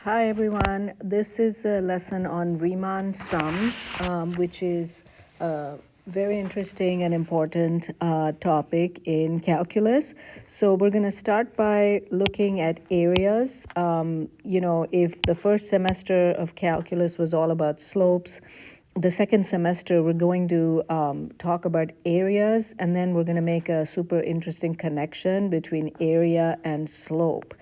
Hi everyone, this is a lesson on Riemann sums, which is a very interesting and important topic in calculus. So we're going to start by looking at areas. If the first semester of calculus was all about slopes, the second semester we're going to talk about areas, and then we're going to make a super interesting connection between area and slope.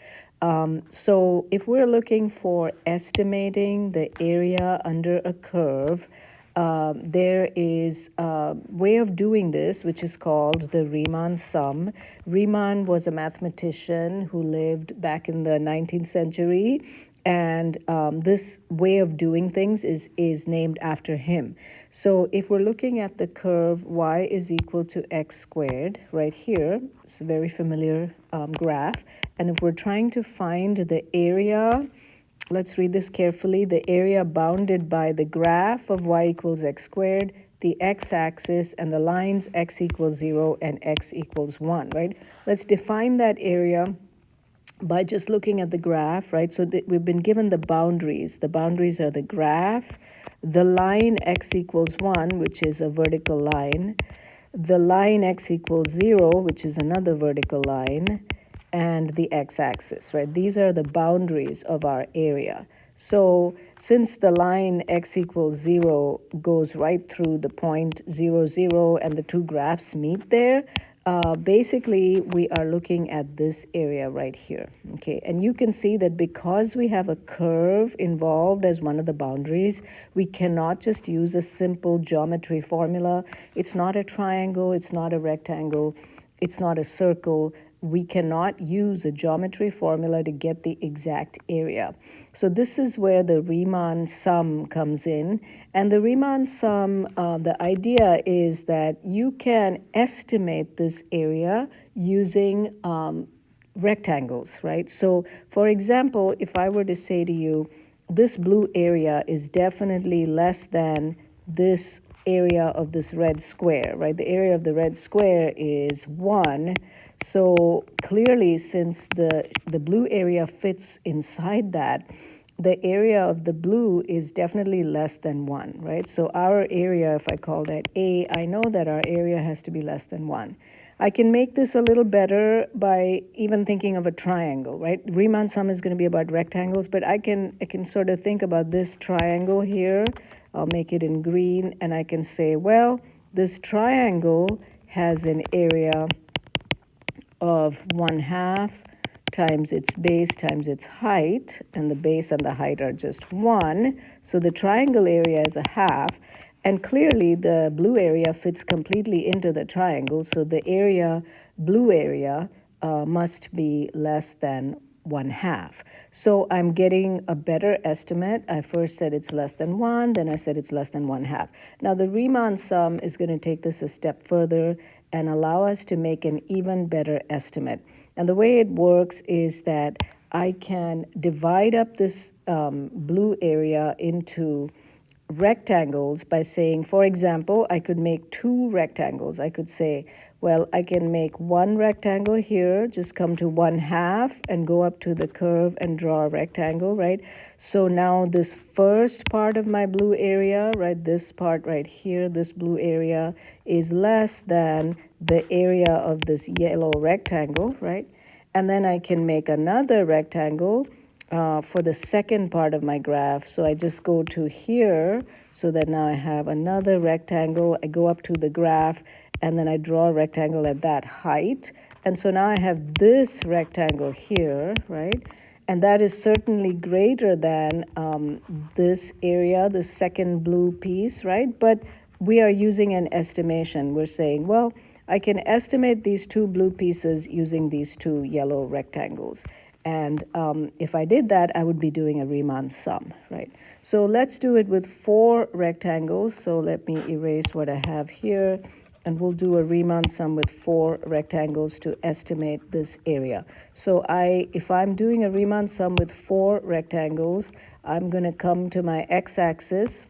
So if we're looking for estimating the area under a curve, there is a way of doing this, which is called the Riemann sum. Riemann was a mathematician who lived back in the 19th century, and this way of doing things is named after him. So if we're looking at the curve y is equal to x squared right here, it's a very familiar graph, and if we're trying to find the area, let's read this carefully, the area bounded by the graph of y equals x squared, the x-axis, and the lines x equals 0 and x equals 1, right? Let's define that area by just looking at the graph, right? So we've been given the boundaries. The boundaries are the graph, the line x equals 1, which is a vertical line, the line x equals 0, which is another vertical line, and the x-axis, right? These are the boundaries of our area. So since the line x equals 0 goes right through the point 0, 0, and the two graphs meet there, basically we are looking at this area right here, okay? And you can see that because we have a curve involved as one of the boundaries, we cannot just use a simple geometry formula. It's not a triangle, it's not a rectangle, it's not a circle. We cannot use a geometry formula to get the exact area. So this is where the Riemann sum comes in. And the Riemann sum, the idea is that you can estimate this area using rectangles, right? So for example, if I were to say to you, this blue area is definitely less than this area of this red square, right? The area of the red square is 1. So clearly, since the blue area fits inside that, the area of the blue is definitely less than 1, right? So our area, if I call that A, I know that our area has to be less than 1. I can make this a little better by even thinking of a triangle, right? Riemann sum is going to be about rectangles, but I can sort of think about this triangle here. I'll make it in green, and I can say, well, this triangle has an area of 1/2 times its base times its height, and the base and the height are just 1. So the triangle area is 1/2, and clearly the blue area fits completely into the triangle, so the area, blue area, must be less than 1/2. So I'm getting a better estimate. I first said it's less than 1, then I said it's less than 1/2. Now the Riemann sum is going to take this a step further and allow us to make an even better estimate. And the way it works is that I can divide up this blue area into rectangles by saying, for example, I could make 2 rectangles. I could say, well, I can make one rectangle here, just come to 1/2 and go up to the curve and draw a rectangle, right? So now this first part of my blue area, right, this part right here, this blue area is less than the area of this yellow rectangle, right? And then I can make another rectangle for the second part of my graph. So I just go to here, so that now I have another rectangle. I go up to the graph, and then I draw a rectangle at that height. And so now I have this rectangle here, right? And that is certainly greater than this area, the second blue piece, right? But we are using an estimation. We're saying, well, I can estimate these 2 blue pieces using these 2 yellow rectangles. And if I did that, I would be doing a Riemann sum, right? So let's do it with 4 rectangles. So let me erase what I have here, and we'll do a Riemann sum with 4 rectangles to estimate this area. So if I'm doing a Riemann sum with 4 rectangles, I'm going to come to my x-axis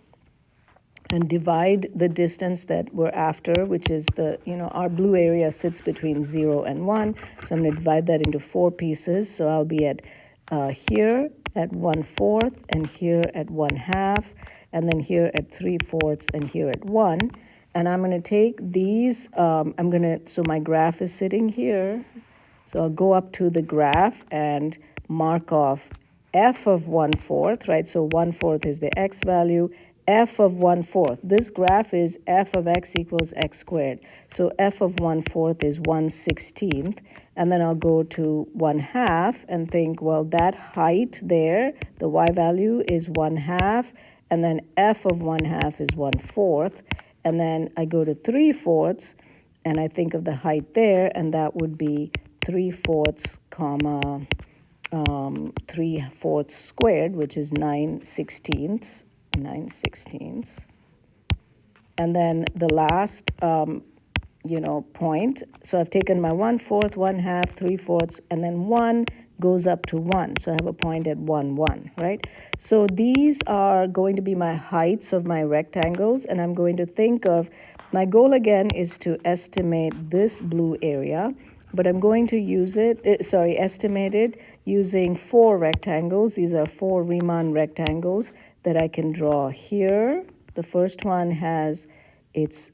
and divide the distance that we're after, which is our blue area sits between 0 and 1. So I'm going to divide that into 4 pieces. So I'll be at here, at 1/4, and here at 1/2, and then here at 3/4, and here at 1. And I'm going to take these, so my graph is sitting here. So I'll go up to the graph and mark off f of 1/4, right? So 1/4 is the x value, f of 1/4. This graph is f of x equals x squared. So f of 1/4 is 1/16. And then I'll go to 1/2 and think, well, that height there, the y value is 1/2, and then f of 1/2 is 1/4. And then I go to 3/4, and I think of the height there, and that would be 3/4, comma 3/4 squared, which is 9/16. And then the last point. So I've taken my 1/4, 1/2, 3/4, and then 1 goes up to 1. So I have a point at 1, 1, right? So these are going to be my heights of my rectangles, and I'm going to think of, my goal again is to estimate this blue area, but I'm going to estimate it using 4 rectangles. These are 4 Riemann rectangles that I can draw here. The first one has its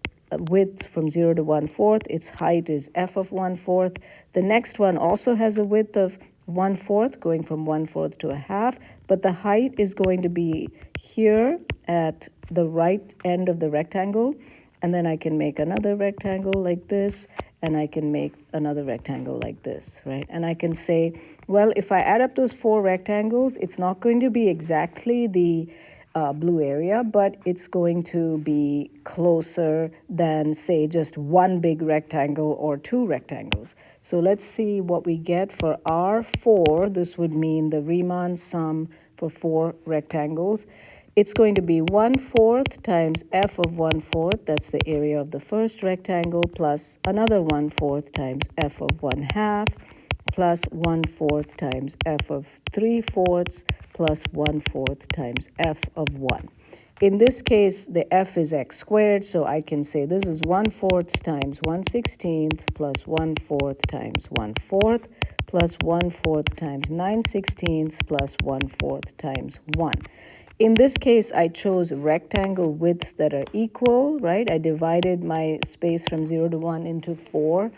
width from 0 to 1/4. Its height is f of 1/4. The next one also has a width of 1/4, going from 1/4 to 1/2, but the height is going to be here at the right end of the rectangle. And then I can make another rectangle like this, and I can make another rectangle like this, right? And I can say, well, if I add up those 4 rectangles, it's not going to be exactly the blue area, but it's going to be closer than, say, just one big rectangle or 2 rectangles. So let's see what we get for R4. This would mean the Riemann sum for 4 rectangles. It's going to be 1/4 times f of 1/4, that's the area of the first rectangle, plus another 1/4 times f of 1/2, plus 1/4 times f of 3/4, plus 1/4 times f of 1. In this case, the f is x squared, so I can say this is 1/4 times 1/16 plus 1/4 times 1/4 plus 1/4 times 9/16 plus 1/4 times 1. In this case, I chose rectangle widths that are equal, right? I divided my space from 0 to 1 into 4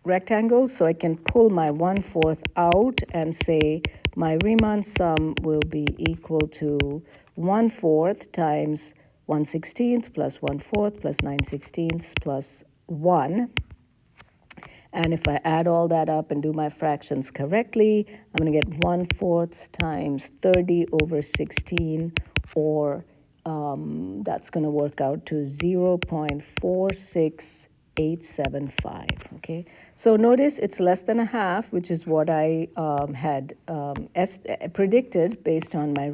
rectangles, so I can pull my 1/4 out and say my Riemann sum will be equal to 1/4 times 1/16 plus 1/4 plus 9/16 plus 1. And if I add all that up and do my fractions correctly, I'm going to get 1/4 times 30 over 16, or that's going to work out to 0.46875. Okay, so notice it's less than a half, which is what I had predicted based on my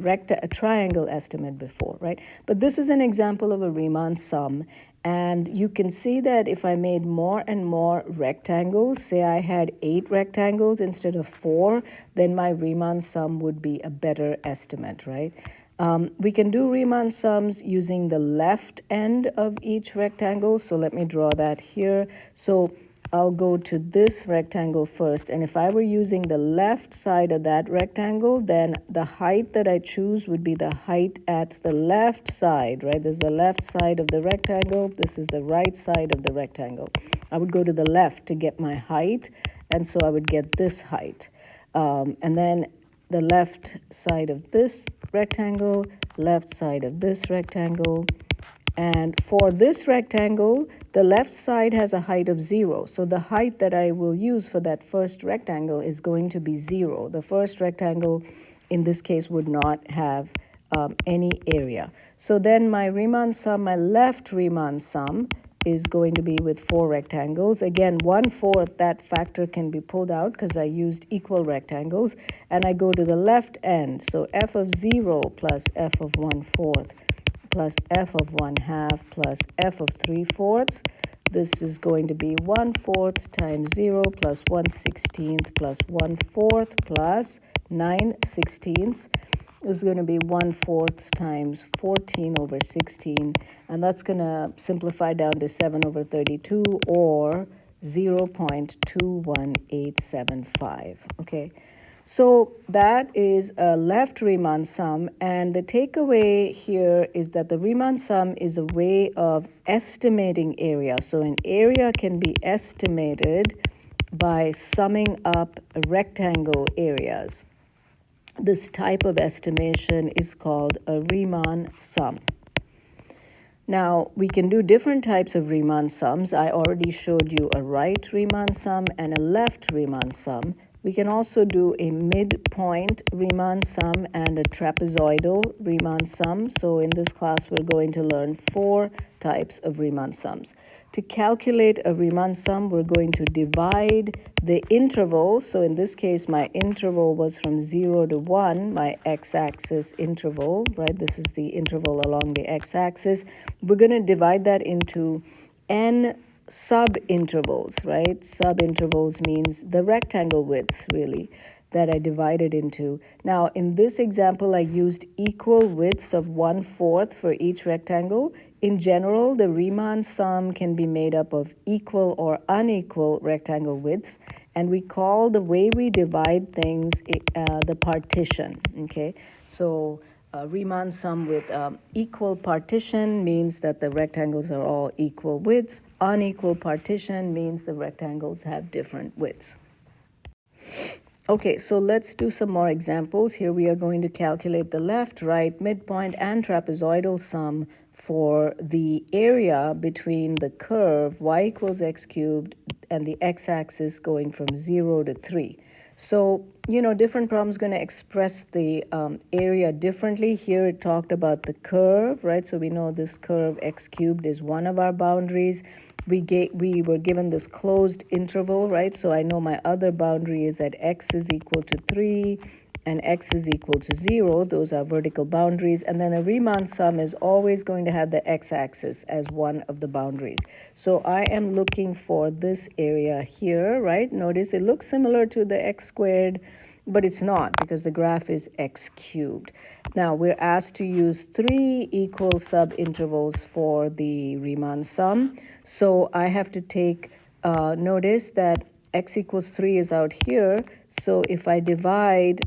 triangle estimate before, right? But this is an example of a Riemann sum. And you can see that if I made more and more rectangles, say I had 8 rectangles instead of 4, then my Riemann sum would be a better estimate, right? We can do Riemann sums using the left end of each rectangle. So let me draw that here. So I'll go to this rectangle first, and if I were using the left side of that rectangle, then the height that I choose would be the height at the left side, right? This is the left side of the rectangle. This is the right side of the rectangle. I would go to the left to get my height, and so I would get this height. And then the left side of this rectangle, left side of this rectangle. And for this rectangle, the left side has a height of 0. So the height that I will use for that first rectangle is going to be 0. The first rectangle, in this case, would not have any area. So then my Riemann sum, my left Riemann sum, is going to be with 4 rectangles. Again, 1/4, that factor can be pulled out because I used equal rectangles. And I go to the left end. So f of 0 plus f of 1/4 plus f of 1/2 plus f of 3/4. This is going to be 1/4 times 0 plus 1/16 plus 1/4 plus 9/16. This is going to be 1/4 times 14 over 16, and that's going to simplify down to 7 over 32, or 0.21875. Okay, So that is a left Riemann sum, and the takeaway here is that the Riemann sum is a way of estimating area. So an area can be estimated by summing up rectangle areas. This type of estimation is called a Riemann sum. Now, we can do different types of Riemann sums. I already showed you a right Riemann sum and a left Riemann sum. We can also do a midpoint Riemann sum and a trapezoidal Riemann sum. So in this class, we're going to learn 4 types of Riemann sums. To calculate a Riemann sum, we're going to divide the interval. So in this case, my interval was from 0 to 1, my x-axis interval, right? This is the interval along the x-axis. We're going to divide that into n sub-intervals, right? Sub-intervals means the rectangle widths, really, that I divided into. Now, in this example, I used equal widths of 1/4 for each rectangle. In general, the Riemann sum can be made up of equal or unequal rectangle widths, and we call the way we divide things the partition, okay? So Riemann sum with equal partition means that the rectangles are all equal widths. Unequal partition means the rectangles have different widths. Okay, so let's do some more examples. Here we are going to calculate the left, right, midpoint, and trapezoidal sum for the area between the curve y equals x cubed and the x-axis going from 0 to 3. So, different problems going to express the area differently. Here it talked about the curve, right? So we know this curve x cubed is one of our boundaries. We were given this closed interval, right? So I know my other boundary is that x is equal to 3 and x is equal to 0. Those are vertical boundaries. And then a Riemann sum is always going to have the x-axis as one of the boundaries. So I am looking for this area here, right? Notice it looks similar to the x squared, but it's not because the graph is x cubed. Now, we're asked to use 3 equal subintervals for the Riemann sum. So I have to take, notice that x equals 3 is out here. So if I divide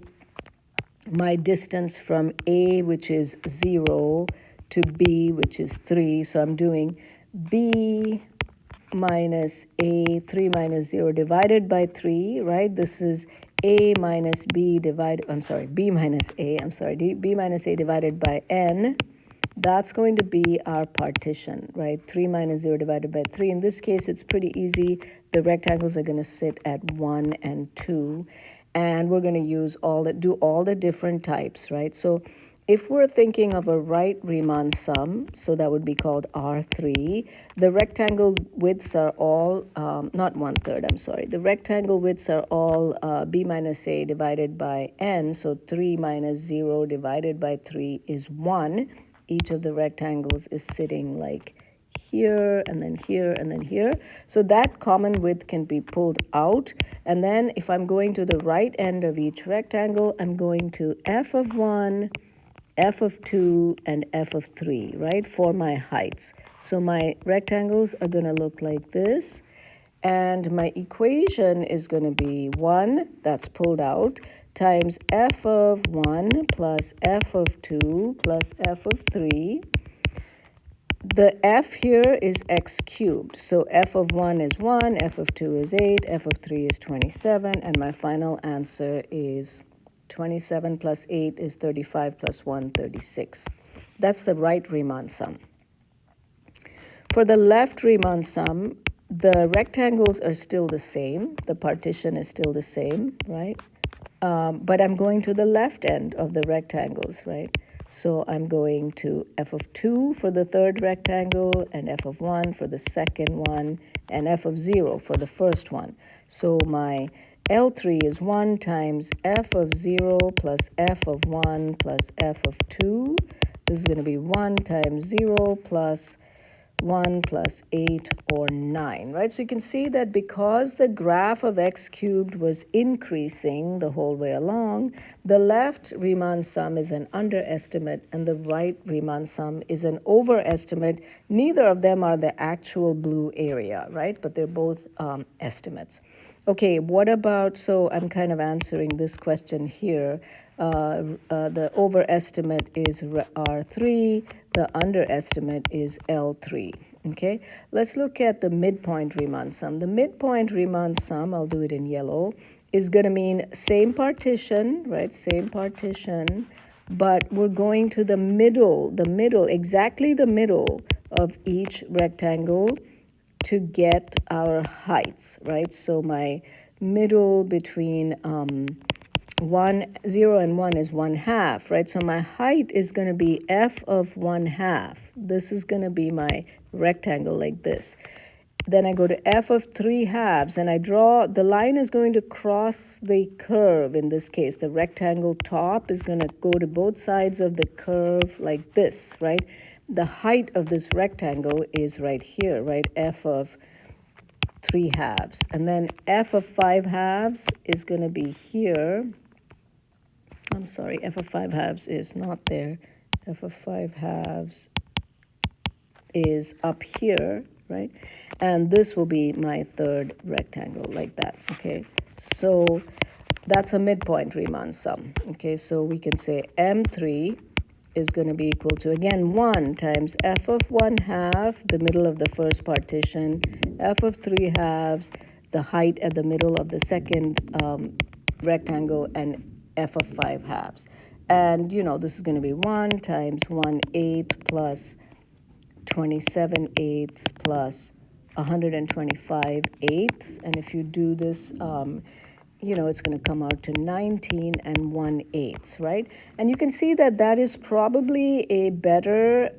my distance from A, which is 0, to B, which is 3, so I'm doing B minus A, 3 minus 0 divided by 3, right? This is A minus B divided, B minus A, B minus A divided by N. That's going to be our partition, right? 3 minus 0 divided by 3. In this case, it's pretty easy. The rectangles are going to sit at 1 and 2. And we're going to do all the different types, right? So if we're thinking of a right Riemann sum, so that would be called R3, the rectangle widths are all, not 1/3, the rectangle widths are all B minus A divided by N, so 3 minus 0 divided by 3 is 1. Each of the rectangles is sitting like here and then here and then here. So that common width can be pulled out. And then if I'm going to the right end of each rectangle, I'm going to f of 1, f of 2, and f of 3, right, for my heights. So my rectangles are going to look like this. And my equation is going to be 1, that's pulled out, times f of 1 plus f of 2 plus f of 3. The f here is x cubed. So f of 1 is 1, f of 2 is 8, f of 3 is 27, and my final answer is 27 plus 8 is 35 plus 1, 36. That's the right Riemann sum. For the left Riemann sum, the rectangles are still the same. The partition is still the same, right? But I'm going to the left end of the rectangles, right? So I'm going to f of 2 for the third rectangle, and f of 1 for the second one, and f of 0 for the first one. So my L3 is 1 times f of 0 plus f of 1 plus f of 2. This is going to be 1 times 0 plus 1 plus 8 or 9, right? So you can see that because the graph of x cubed was increasing the whole way along, the left Riemann sum is an underestimate and the right Riemann sum is an overestimate. Neither of them are the actual blue area, right? But they're both estimates. Okay, what about, so I'm kind of answering this question here. The overestimate is R3, the underestimate is L3. Okay, let's look at the midpoint Riemann sum. The midpoint Riemann sum, I'll do it in yellow, is going to mean same partition, right? Same partition, but we're going to the middle, exactly the middle of each rectangle to get our heights, right? So my middle between 0 and 1 is 1/2, right? So my height is going to be f of 1/2. This is going to be my rectangle like this. Then I go to f of 3/2 and I draw, the line is going to cross the curve in this case. The rectangle top is going to go to both sides of the curve like this, right? The height of this rectangle is right here, right? F of 3/2. And then f of 5/2 is going to be here. I'm sorry, f of 5/2 is not there. F of 5/2 is up here, right? And this will be my third rectangle like that, okay? So that's a midpoint Riemann sum, okay? So we can say M3 is going to be equal to, again, 1 times f of 1/2, the middle of the first partition, f of 3/2, the height at the middle of the second rectangle, and f of 5/2. And, this is going to be 1 times 1/8 plus 27/8 plus 125/8. And if you do this, it's going to come out to 19 and 1/8, right? And you can see that that is probably a better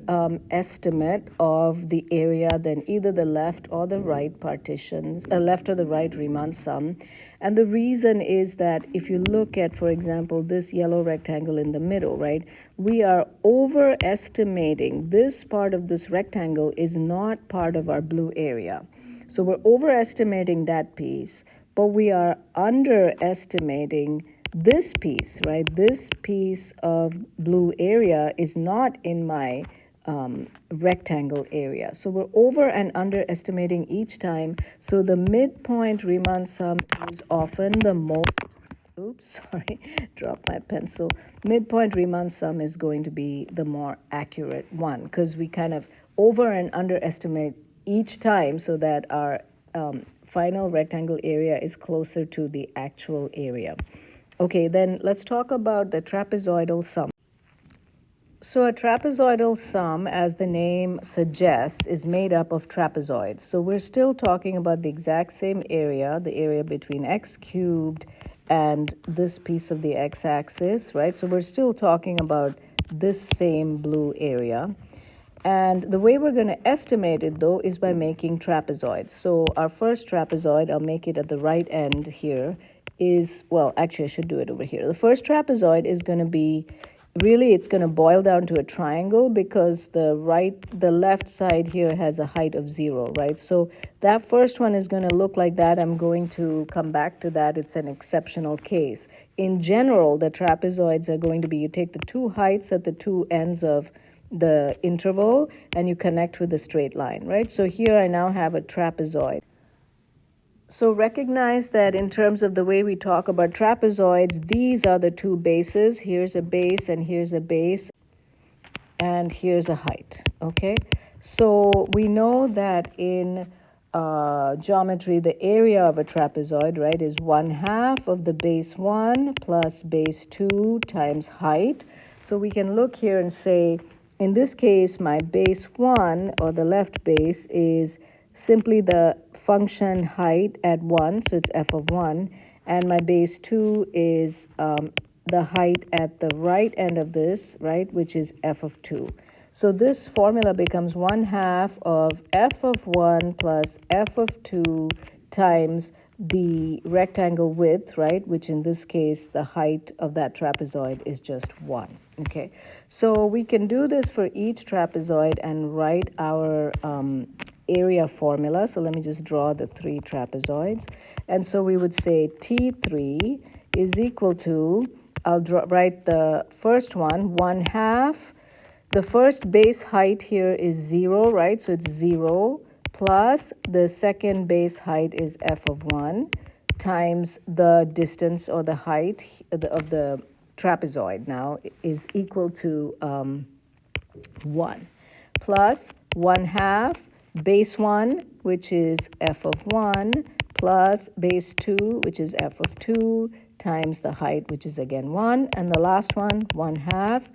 estimate of the area than either the left or the right partitions, left or the right Riemann sum. And the reason is that if you look at, for example, this yellow rectangle in the middle, right, we are overestimating this part of this rectangle is not part of our blue area. So we're overestimating that piece, but we are underestimating this piece, right? This piece of blue area is not in my rectangle area. So we're over and underestimating each time. So the midpoint Riemann sum is often the most, oops, sorry, dropped my pencil. Midpoint Riemann sum is going to be the more accurate one because we kind of over and underestimate each time so that our final rectangle area is closer to the actual area. Okay, then let's talk about the trapezoidal sum. So a trapezoidal sum, as the name suggests, is made up of trapezoids. So we're still talking about the exact same area, the area between x cubed and this piece of the x-axis, right? So we're still talking about this same blue area. And the way we're going to estimate it, though, is by making trapezoids. So our first trapezoid, I'll make it at the right end here, is, well, actually, I should do it over here. The first trapezoid is going to be, really, it's going to boil down to a triangle because the left side here has a height of 0, right? So that first one is going to look like that. I'm going to come back to that. It's an exceptional case. In general, the trapezoids are going to be, you take the two heights at the two ends of the interval and you connect with a straight line, right? So here I now have a trapezoid. So recognize that in terms of the way we talk about trapezoids, these are the two bases. Here's a base and here's a base and here's a height, okay? So we know that in geometry, the area of a trapezoid, right, is 1/2 of the base 1 plus base 2 times height. So we can look here and say, in this case, my base 1, or the left base, is simply the function height at 1, so it's f of 1, and my base 2 is the height at the right end of this, right, which is f of 2. So this formula becomes 1/2 of f of 1 plus f of 2 times the rectangle width, right, which in this case, the height of that trapezoid is just 1. Okay, so we can do this for each trapezoid and write our area formula. So let me just draw the 3 trapezoids. And so we would say T3 is equal to, write the first one, 1/2. The first base height here is 0, right? So it's 0 plus the second base height is f of 1 times the distance or the height of the trapezoid now is equal to 1 plus 1/2 base 1, which is f of 1, plus base 2, which is f of 2, times the height, which is again 1, and the last one, 1/2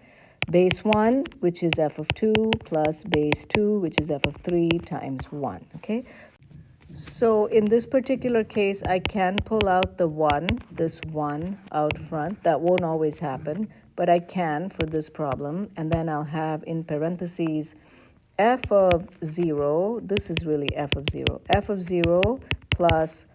base 1, which is f of 2, plus base 2, which is f of 3, times 1, okay? So in this particular case, I can pull out the 1, this 1 out front. That won't always happen, but I can for this problem. And then I'll have in parentheses f of 0, this is really f of 0 plus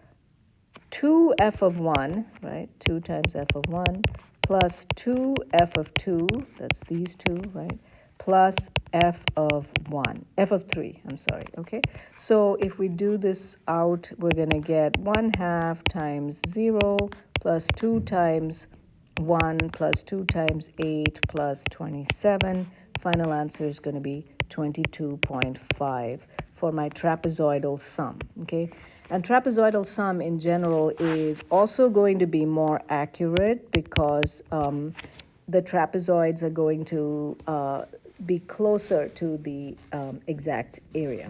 2f of 1, right? 2 times f of 1 plus 2f of 2, that's these two, right? Plus f of 1, f of 3, I'm sorry, okay? So if we do this out, we're going to get 1/2 times 0 plus 2 times 1 plus 2 times 8 plus 27. Final answer is going to be 22.5 for my trapezoidal sum, okay? And trapezoidal sum in general is also going to be more accurate because the trapezoids are going to be closer to the exact area.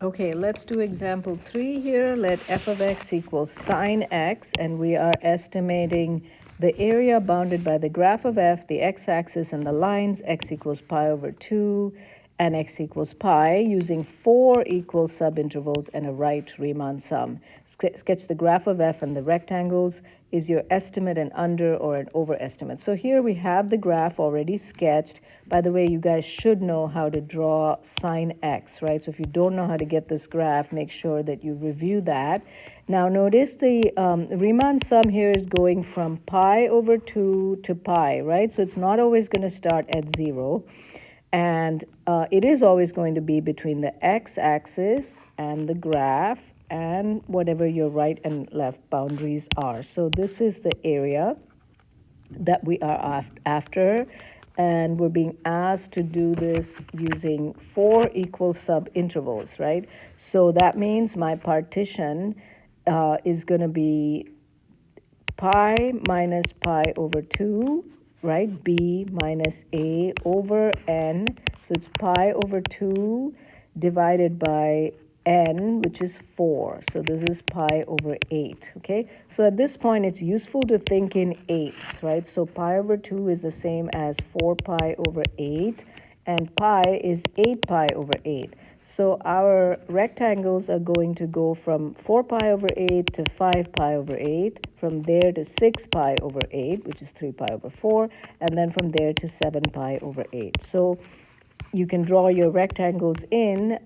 Okay, let's do example 3 here. Let f of x equal sine x, and we are estimating the area bounded by the graph of f, the x-axis, and the lines x equals pi over 2 and x equals pi using 4 equal subintervals and a right Riemann sum. Sketch the graph of f and the rectangles. Is your estimate an under or an overestimate? So here we have the graph already sketched. By the way, you guys should know how to draw sine x, right? So if you don't know how to get this graph, make sure that you review that. Now notice the Riemann sum here is going from pi over 2 to pi, right? So it's not always going to start at 0. And it is always going to be between the x-axis and the graph and whatever your right and left boundaries are. So this is the area that we are after, and we're being asked to do this using 4 equal subintervals, right? So that means my partition is going to be pi minus pi over 2, right? B minus A over N. So it's pi over 2 divided by N, which is 4. So this is pi over 8, okay? So at this point, it's useful to think in eighths, right? So pi over 2 is the same as 4 pi over 8, and pi is 8 pi over 8. So our rectangles are going to go from 4 pi over 8 to 5 pi over 8, from there to 6 pi over 8, which is 3 pi over 4, and then from there to 7 pi over 8. So you can draw your rectangles in.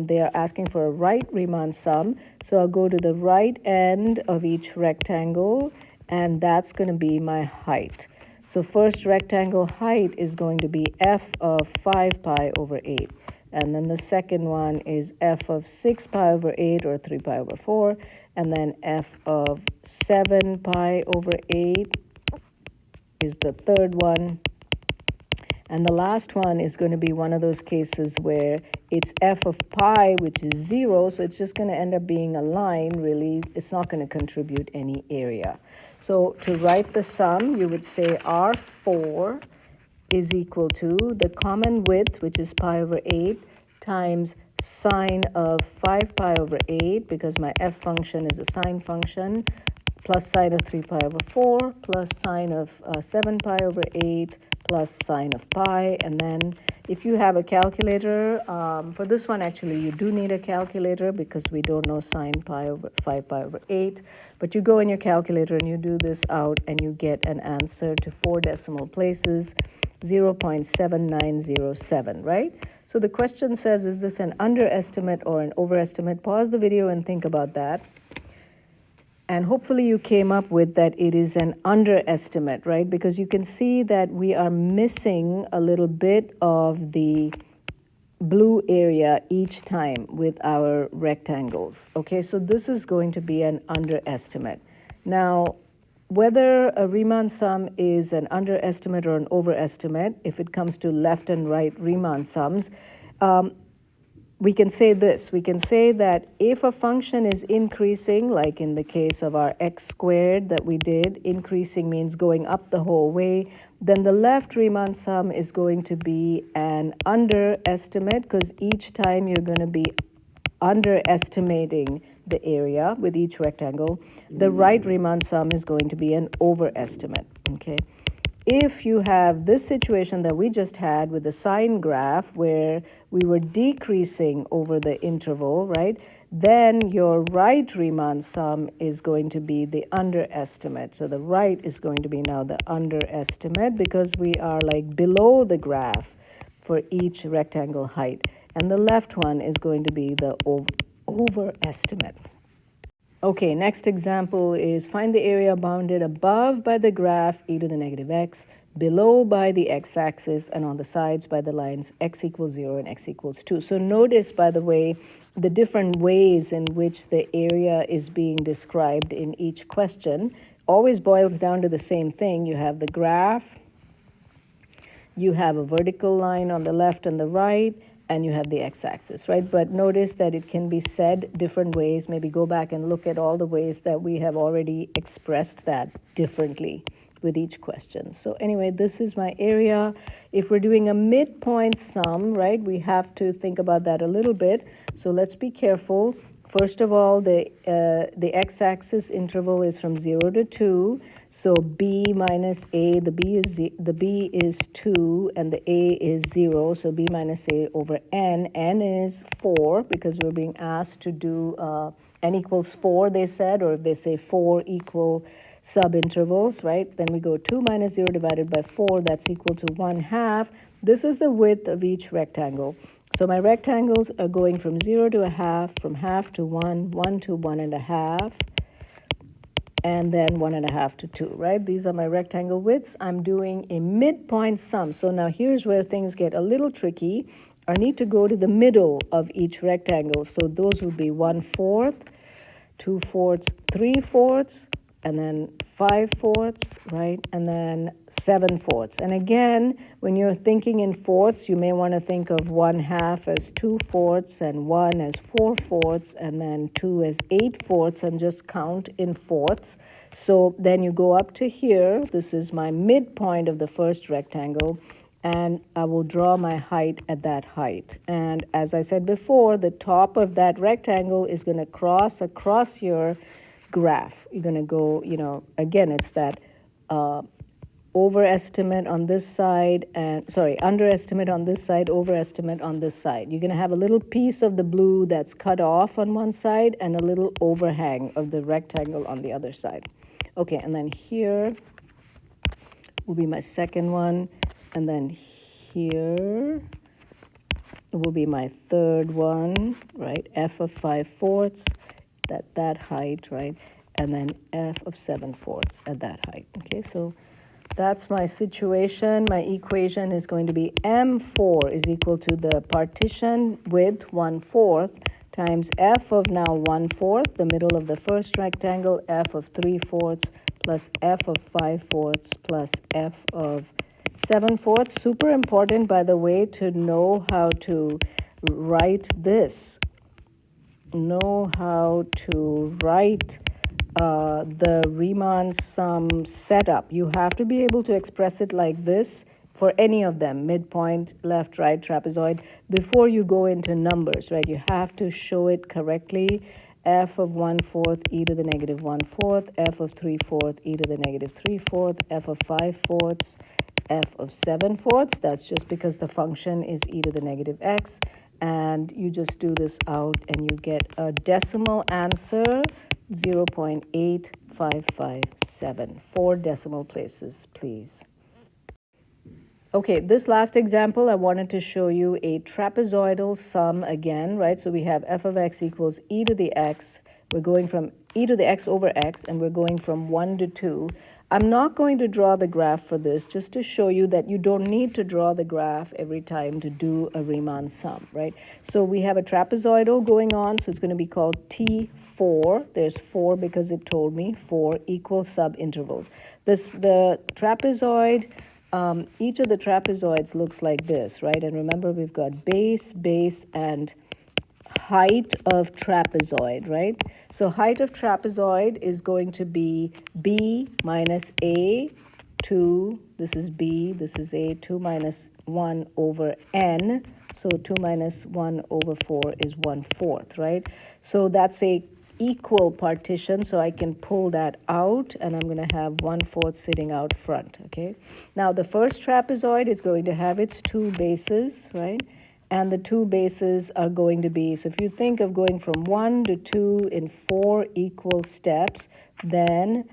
They are asking for a right Riemann sum. So I'll go to the right end of each rectangle, and that's going to be my height. So first rectangle height is going to be f of 5 pi over 8. And then the second one is f of 6 pi over 8, or 3 pi over 4. And then f of 7 pi over 8 is the third one. And the last one is going to be one of those cases where it's f of pi, which is 0, so it's just going to end up being a line, really. It's not going to contribute any area. So to write the sum, you would say R4 is equal to the common width, which is pi over 8, times sine of 5 pi over 8, because my f function is a sine function, plus sine of 3 pi over 4, plus sine of 7 pi over 8, plus sine of pi. And then if you have a calculator, for this one actually you do need a calculator because we don't know sine pi over 5 pi over 8. But you go in your calculator and you do this out and you get an answer to 4 decimal places, 0.7907, right? So the question says, is this an underestimate or an overestimate? Pause the video and think about that. And hopefully you came up with that it is an underestimate, right? Because you can see that we are missing a little bit of the blue area each time with our rectangles. Okay, so this is going to be an underestimate. Now, whether a Riemann sum is an underestimate or an overestimate, if it comes to left and right Riemann sums, we can say this. We can say that if a function is increasing, like in the case of our x squared that we did, increasing means going up the whole way, then the left Riemann sum is going to be an underestimate, because each time you're going to be underestimating the area with each rectangle. The right Riemann sum is going to be an overestimate, okay? If you have this situation that we just had with the sine graph where we were decreasing over the interval, right, then your right Riemann sum is going to be the underestimate. So the right is going to be now the underestimate because we are like below the graph for each rectangle height. And the left one is going to be the overestimate. Okay, next example is find the area bounded above by the graph e to the negative x, below by the x-axis, and on the sides by the lines x equals 0 and x equals 2. So notice, by the way, the different ways in which the area is being described in each question always boils down to the same thing. You have the graph, you have a vertical line on the left and the right, and you have the x-axis, right? But notice that it can be said different ways. Maybe go back and look at all the ways that we have already expressed that differently with each question. So anyway, this is my area. If we're doing a midpoint sum, right, we have to think about that a little bit. So let's be careful. First of all, the x-axis interval is from 0 to 2. So b minus a, the b is 2 and the a is 0. So b minus a over n. N is 4 because we're being asked to do n equals 4, they said, or if they say 4 equal subintervals, right? Then we go 2 minus 0 divided by 4, that's equal to 1/2. This is the width of each rectangle. So my rectangles are going from 0 to 1/2, from 1/2 to 1, 1 to 1.5, and then 1.5 to 2, right? These are my rectangle widths. I'm doing a midpoint sum. So now here's where things get a little tricky. I need to go to the middle of each rectangle. So those would be 1/4, 2/4, 3/4, and then 5/4, right? And then 7/4. And again, when you're thinking in fourths, you may want to think of 1/2 as 2/4 and 1 as 4/4 and then 2 as 8/4 and just count in fourths. So then you go up to here. This is my midpoint of the first rectangle, and I will draw my height at that height. And as I said before, the top of that rectangle is going to cross across your graph. You're going to go, again, it's that overestimate on this side underestimate on this side, overestimate on this side. You're going to have a little piece of the blue that's cut off on one side and a little overhang of the rectangle on the other side. Okay, and then here will be my second one, and then here will be my third one, right? F of 5/4, that height, right? And then F of 7/4 at that height. Okay, so that's my situation. My equation is going to be M4 is equal to the partition width 1/4 times F of now 1/4, the middle of the first rectangle, F of 3/4 plus F of 5/4 plus F of 7/4. Super important, by the way, to know how to write this. Know how to write the Riemann sum setup. You have to be able to express it like this for any of them, midpoint, left, right, trapezoid, before you go into numbers, right? You have to show it correctly. F of 1/4 e to the negative 1/4, F of 3/4 e to the negative 3/4, F of 5/4, F of 7/4. That's just because the function is e to the negative x. And you just do this out and you get a decimal answer, 0.8557. 4 decimal places, please. Okay, this last example, I wanted to show you a trapezoidal sum again, right? So we have f of x equals e to the x. We're going from e to the x over x, and we're going from 1 to 2. I'm not going to draw the graph for this, just to show you that you don't need to draw the graph every time to do a Riemann sum, right? So we have a trapezoidal going on, so it's going to be called T4. There's 4 because it told me 4 equal subintervals. The trapezoid, each of the trapezoids looks like this, right? And remember, we've got base, base, and height of trapezoid, right? So height of trapezoid is going to be b minus a 2, this is b, this is a, 2 minus 1 over n. So 2 minus 1 over 4 is 1/4, right? So that's a equal partition, so I can pull that out, and I'm going to have 1/4 sitting out front, okay? Now, the first trapezoid is going to have its two bases, right? And the two bases are going to be, so if you think of going from 1 to 2 in 4 equal steps, then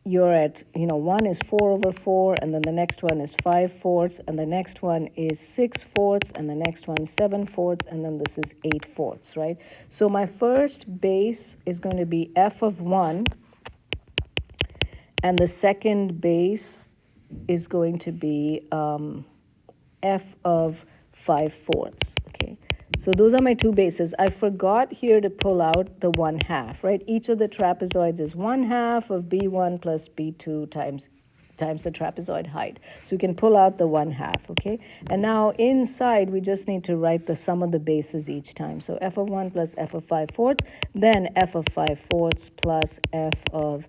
you're at, 1 is 4/4, and then the next one is 5/4, and the next one is 6/4, and the next one 7/4, and then this is 8/4, right? So my first base is going to be f of 1, and the second base is going to be f of 5/4, okay? So those are my two bases. I forgot here to pull out the 1/2, right? Each of the trapezoids is 1/2 of b1 plus b2 times the trapezoid height. So we can pull out the 1/2, okay? And now inside, we just need to write the sum of the bases each time. So f of 1 plus f of 5/4, then f of 5/4 plus f of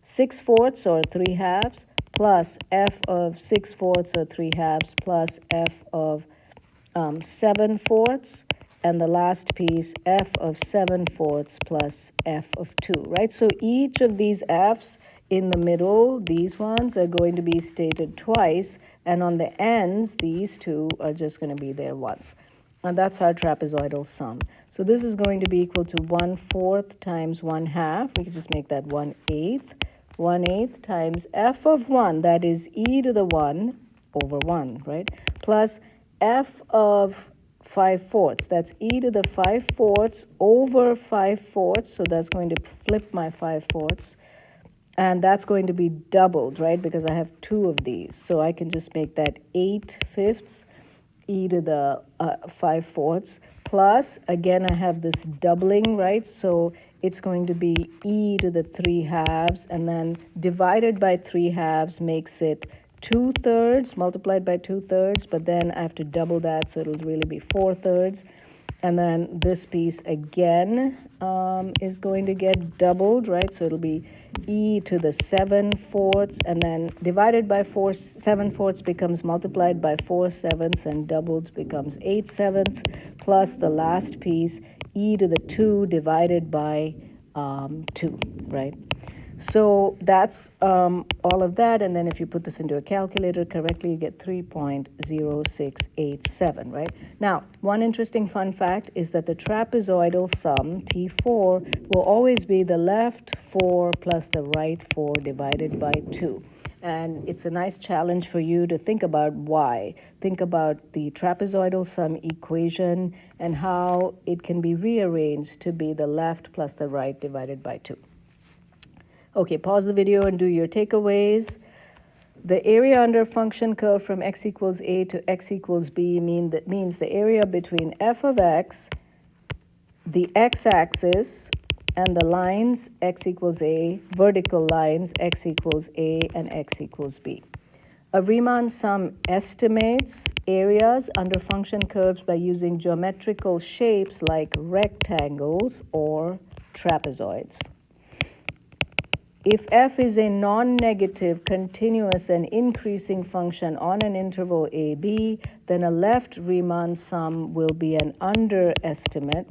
6/4 or 3/2 plus f of 6/4 or 3/2 plus f of 7/4, and the last piece f of 7/4 plus f of 2, right? So each of these f's in the middle, these ones are going to be stated twice, and on the ends, these two are just going to be there once. And that's our trapezoidal sum. So this is going to be equal to 1/4 times 1/2. We can just make that 1/8. 1/8 times f of 1, that is e to the 1 over 1, right? Plus f of 5/4, that's e to the 5/4 over 5/4, so that's going to flip my 5/4, and that's going to be doubled, right, because I have two of these. So I can just make that 8/5 e to the 5/4, plus, again, I have this doubling, right? So it's going to be e to the 3/2, and then divided by 3/2 makes it 2/3 multiplied by 2/3, but then I have to double that, so it'll really be 4/3. And then this piece again is going to get doubled, right? So it'll be e to the 7/4, and then divided by 7/4 becomes multiplied by 4/7, and doubled becomes 8/7, plus the last piece, e to the 2 divided by 2, right? So that's all of that, and then if you put this into a calculator correctly, you get 3.0687, right? Now, one interesting fun fact is that the trapezoidal sum, T4, will always be the left 4 plus the right 4 divided by 2. And it's a nice challenge for you to think about why. Think about the trapezoidal sum equation and how it can be rearranged to be the left plus the right divided by 2. Okay, pause the video and do your takeaways. The area under a function curve from x equals a to x equals b means the area between f of x, the x-axis, and the lines x equals a, vertical lines x equals a and x equals b. A Riemann sum estimates areas under function curves by using geometrical shapes like rectangles or trapezoids. If f is a non-negative, continuous, and increasing function on an interval ab, then a left Riemann sum will be an underestimate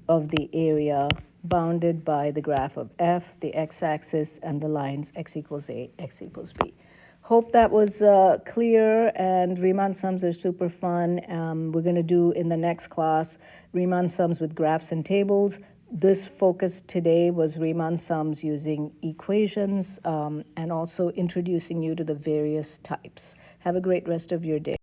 of the area bounded by the graph of f, the x-axis, and the lines x equals a, x equals b. Hope that was clear, and Riemann sums are super fun. We're going to do in the next class Riemann sums with graphs and tables. This focus today was Riemann sums using equations and also introducing you to the various types. Have a great rest of your day.